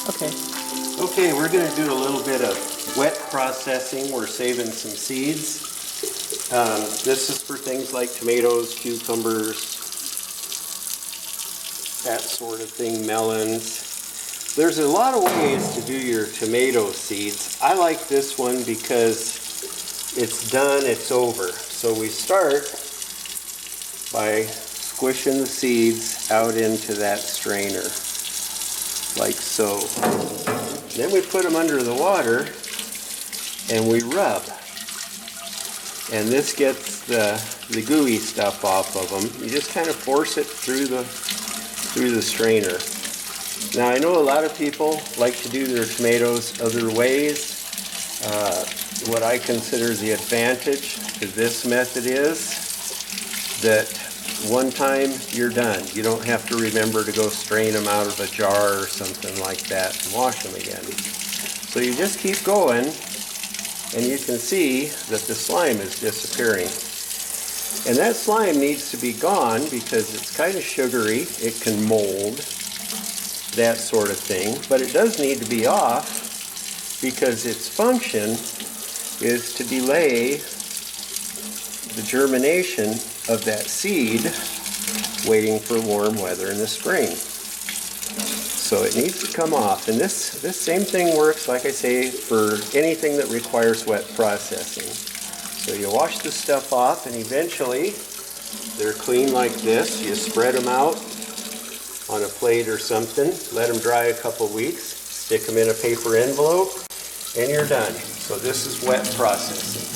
Okay. Okay, we're going to do a little bit of wet processing. We're saving some seeds. This is for things like tomatoes, cucumbers, that sort of thing, melons. There's a lot of ways to do your tomato seeds. I like this one because it's done, it's over. So we start by squishing the seeds out into that strainer, like so. Then we put them under the water and we rub. And this gets the gooey stuff off of them. You just kind of force it through the strainer. Now I know a lot of people like to do their tomatoes other ways. What I consider the advantage to this method is that one time you're done. You don't have to remember to go strain them out of a jar or something like that and wash them again. So you just keep going and you can see that the slime is disappearing. And that slime needs to be gone because it's kind of sugary. It can mold, that sort of thing. But it does need to be off because its function is to delay the germination of that seed waiting for warm weather in the spring. So it needs to come off. And this same thing works, like I say, for anything that requires wet processing. So you wash the stuff off and eventually they're clean like this. You spread them out on a plate or something, let them dry a couple weeks, stick them in a paper envelope, and you're done. So this is wet processing.